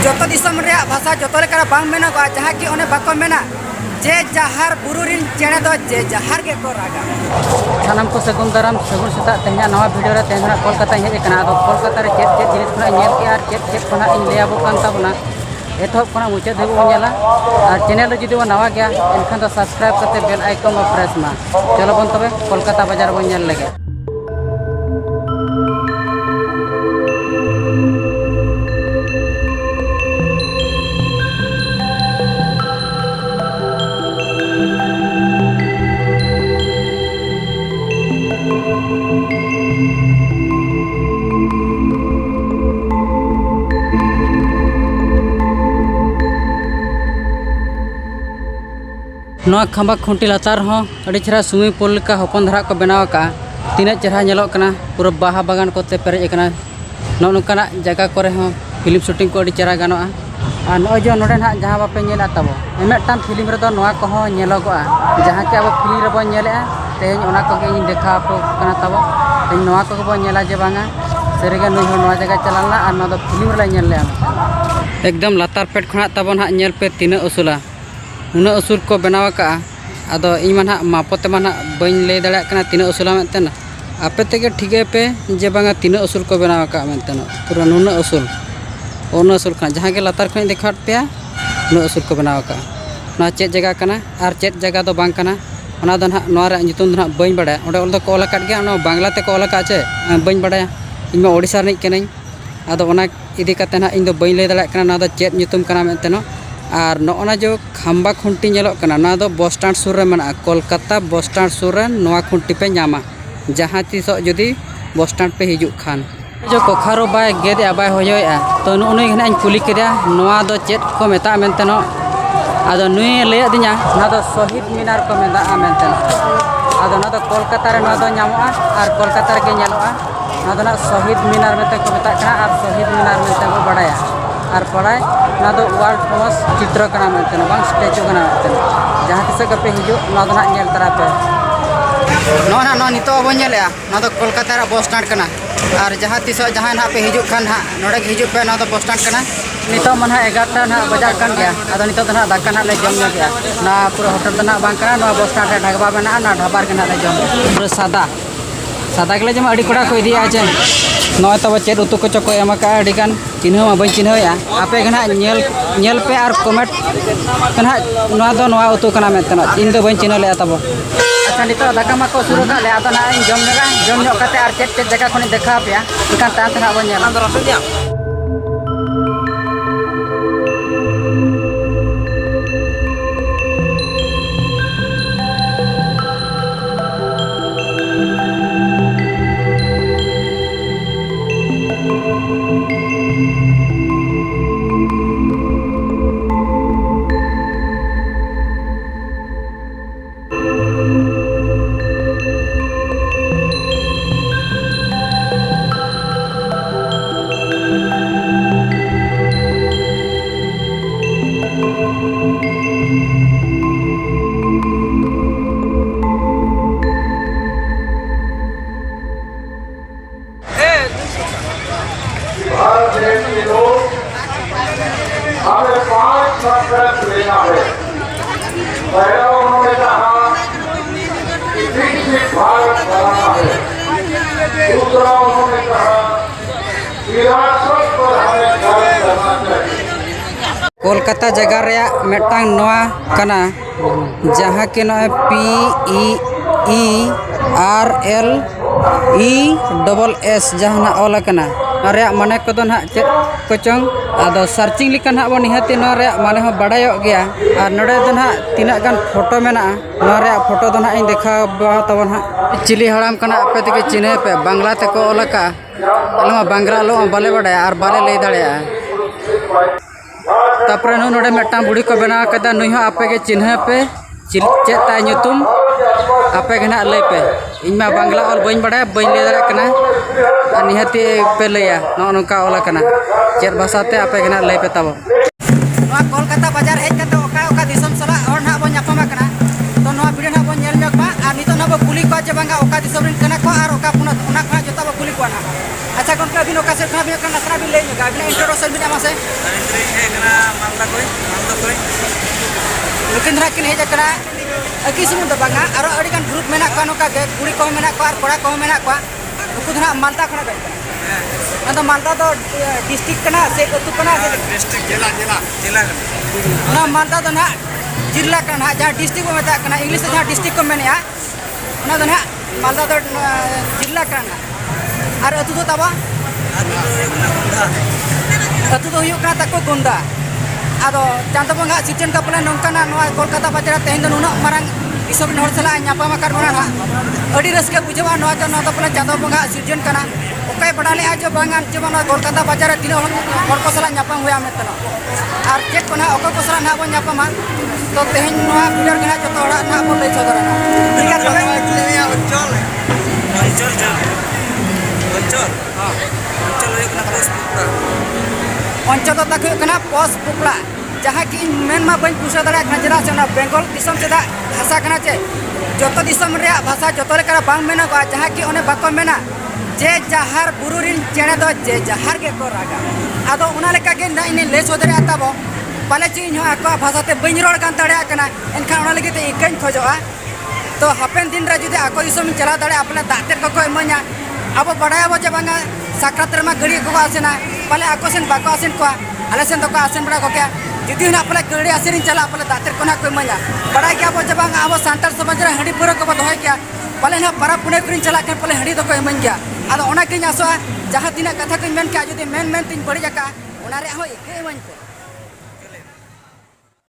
जोतो दिसम रे भाषा जोतो लेकर बांग मेना को जहाँ की ओने बाको मेना जे जहार बुरुरिन चेणे दो जे जहार के को रागा सानम को सगुन दाराम सगुन सेता तेहना नवा वीडियो रे तेहना कोलकाता हेज कना आदो कोलकाता रे चेत चेत जिनिस खना नेल के आर चेत चेत खना इन लेया बो कान ताबना एथोप खना मुचाद धबो बो नेला आर चैनल जुदी बो नवा गया एनखान तो सब्सक्राइब करते बेल आइकन में प्रेस मा चलो बन तबे कोलकाता बाजार बो नेल लगे नवा खंबा खुंटी लातार हो अड़ी चेहरा स्विमिंग पूल का हपन धरा को बनाव का तीना चेहरा नेलो कना पूरा बाहा बागान कोते पेरेज कना नोनकाना जगह करे हो फिल्म शूटिंग को अड़ी चेहरा गानोआ और नय जो नोडे ना जहां बापे नेला तबो एमेटाम फिल्म रे दो नवा को हो नेलोगोआ जहां के अब फिल्म रे बो नेले तेज ओना को गे देखा आपो कना तबो तेज नवा को बो नेला जे बांगा सेरेगे नय हो नवा जगह चलालना और न दो फिल्म रे नेल ले एकदम लातार पेट खना तबो ना नेल पे तीना उसूला उना उसूल को बनाव का आदो इन माना मापोते माना बन ले दाड़ा कना तीना उसूला मेंतन आपे तेगे ठीके पे जे बांगा तीना उसूल को बनाव का मेंतन पूरा नुना उसूल ओना उसूल का जहां के लातार खन देखाट पे नुना उसूल को बनाव का ना चेत जगह कना आर चेत जगह दो बांग कना ओना दो ना नोरा नितुम दो ना बइन बड़ा ओडे ओल दो को ओला काट गया ओना बांग्ला ते को ओला का चे बइन बड़ा इन मा ओडिसा रनिक कनाई आदो ओना इदी कते ना इन दो बइन ले दाड़ा कना ना दो चेत नितुम कना मेंतन और नोना जो खंबा खुंटी नेलो कना ना दो बस स्टैंड सुर रे मना कोलकाता बस स्टैंड सुर रे नोआ खुंटी पे नामा जहां तीसो जदी बस स्टैंड पे हिजु खान जो कोखारो बाय गेदे आबाय होयोया तो नुई हना इन कुली केदा नोआ दो चेत को मेता मेंतनो आदो नुई ले दिया ना दो शहीद मीनार को मेता मेंतनो आदो ना दो कोलकाता रे ना दो नामोआ और कोलकाता रे के नेलोआ ना दो ना शहीद मीनार मेते को मेता कना और शहीद मीनार मेते को बडाया और पढ़ाई ना दो वर्ल्ड फेमस चित्र कना मेंतन बांग स्टैचू कना मेंतन जहां तिस पे हिजु ना दो ना नेल तरा पे ना ना नितो बो नेलया ना दो कोलकाता रा बस स्टैंड कना और जहां तिस जहां ना पे हिजु खान हा नोडे हिजु पे ना दो बस स्टैंड कना नितो मन हा 11टा ना बजार कान गया आदो नितो ना दाका ना ले जम गया ना पूरा होटल तो ना बांग कना ना बस स्टैंड रे ढागबा बना ना ढाबार के ना ले जम पूरा सादा सादा के ले जम अड़ी कोड़ा को इदी आजे नय तब चेत उतु को चको एम का अड़ीगान चिन्ह मा बन चिन्हया आपे गना नेल पे और कमेंट कना नवा दो नवा उतु कना मेतना इन दो बन चिन्ह ले तब अच्छा नितो दाका मा को शुरू का ले आदो ना जम नो कते और चेत जगह खनि देखा पे इकान ता तना बन नेल हमें 5 संकल्प लेना है। पहला उन्होंने कहा कि विकसित भारत बनाना है। दूसरा उन्होंने कहा विरासत पर हमें कार्य करना चाहिए। कोलकाता जगह रे मेटांग नोआ कना जहां के नो PEERLESS जहां ना ओला कना अरे माने को दो ना चेत कोचंग आदो सर्चिंग लिखा ना बो निहाती नो रे माने हो बडायो गया और नडे दो ना तीना गान फोटो मेना नो रे फोटो दो ना इन देखा बा तब ना चिली हराम कना आपे ते चिन्ह पे बांग्ला ते को ओला का अलमा बांग्ला लो बाले बडाया और बाले ले दाड़या तापरे नु नोडे मेटा बुढ़ी को बना कदा नुई हो आपे के चिन्ह पे चेत ताय nyutum आपे के ना लय पे इनमा बांग्ला और बइन बड़ा बइन ले दाड़ा कना और निहाती पे लया नो नका ओला कना चेत भाषा ते आपे के ना लय पे तब कोलकाता बाजार हेज कते ओका ओका दिसम सला और ना बो न्यापमा कना तो नवा वीडियो ना बो नेल मेक बा और नितो ना बो कुली को जे बांगा ओका दिसम रिन कना को और ओका पुना ओना खा जोता बो कुली को ना अच्छा गमके अभी नौका से खना भी करना सना भी ले ᱧᱚᱜᱟ अभी इंट्रोडक्शन भी नामा से नुकिन धरा किन हेज करा अकी सुमुन द बांगा आरो अडिगान ग्रुप मेना का नौका के कुड़ी को मेना को आर कोड़ा को मेना को नुकु धरा मालदा खना गई अंदर मालदा तो डिस्ट्रिक्ट कना से अतु कना से डिस्ट्रिक्ट जिला ना मालदा तो ना जिला कना जहां डिस्ट्रिक्ट को मेता कना इंग्लिश जहां डिस्ट्रिक्ट को मेने ना तो ना मालदा तो जिला कना और अतु तो तबा अतु तो हुयु कना तको गुंदा आदो चांतो बंगा सिचन का पले नोंकाना नोआ कोलकाता बाजार तेहेन नुना मारंग दिसम नहर सला ᱧᱟᱯᱟᱢ ᱟᱠᱟᱱ ᱵᱚᱱᱟ ᱦᱟᱸᱜ ᱟᱹᱰᱤ ᱨᱟᱹᱥᱠᱟᱹ ᱵᱩᱡᱷᱟᱹᱣᱟ ᱱᱚᱣᱟ ᱫᱚ ᱯᱟᱞᱮ ᱪᱟᱸᱫᱳ ᱵᱚᱸᱜᱟ ᱥᱤᱨᱡᱚᱱ ᱠᱟᱱᱟ ᱚᱠᱚᱭ ᱵᱟᱰᱟᱭ ᱞᱮᱜᱼᱟ ᱡᱮ ᱵᱟᱝᱟ ᱡᱮᱢᱚᱱ ᱠᱳᱞᱠᱟᱛᱟ ᱵᱟᱡᱟᱨ ᱨᱮ ᱛᱤᱱᱟᱹᱜ ᱦᱚᱲ ᱠᱚ ᱥᱟᱞᱟᱜ ᱧᱟᱯᱟᱢ ᱦᱩᱭᱟ ᱢᱮᱱᱛᱮ ᱟᱨ ᱪᱮᱫ ᱠᱚ ᱱᱟᱦᱟᱜ ᱚᱠᱚᱭ ᱠᱚ ᱥᱟᱞᱟᱜ ᱱᱟᱦᱟᱜ ᱵᱚᱱ ᱧᱟᱯᱟᱢᱟ ᱛᱚ ᱛᱮᱦᱮᱧ ᱱᱚᱣᱟ ᱵᱤᱰᱟᱨ ᱜᱮ ᱱᱟᱦᱟᱜ ᱡᱚᱛᱚ ᱦᱚᱲᱟᱜ ᱱᱟᱦᱟᱜ ᱵᱚᱱ ᱞᱟᱹᱭ ᱥᱚᱫᱚᱨᱟ ᱴᱷᱤᱠ ᱜᱮᱭᱟ ᱛᱚᱵᱮ ᱚᱧᱪᱚᱞ ᱫᱚ ᱛᱟᱠᱚ ᱦᱩᱭᱩᱜ ᱠᱟᱱᱟ ᱯᱚᱥ ᱯᱩᱠᱲᱟ जहाँ की मेन मा बन पूछा दाड़ा चेदा से बेंगल दिसम चेदा भाषा कना चे जोतो दिसम रे भाषा जोतो लेकर बांग मेना को जहाँ की ओने बाको मेना जे जहार बुरुरिन चेणे दो जे जहार के को रागा आदो उना लेका के ना इने ले सोदरे आताबो पाले ची इन आको भाषा ते बइन रोड कान दाड़ा कना एनखा ओना लगे ते इकन खोजोआ तो हापेन दिन रे जुदे आको दिसम चला दाड़ा अपने दातेर को इमा냐 अब बड़ाया बो जे बांगा साक्षात रे मा गड़ी को आसेना पाले आको सेन बाको आसेन को आले सेन तो को आसेन बड़ा को क्या जुदी ना अपने गड़ी आसेरिन चला अपने दातेर को ना को इमा냐 बड़ा क्या बो जे बांगा अब सांतार समाज रे हंडी पुरो को दोय क्या पाले ना para पुणे करिन चला के पाले हंडी तो को इमाñ गया आदो ओना के आसोआ जहां तिना कथा को मेन के जुदी मेन तीन बड़ी जका ओना रे हो इके इमाñ को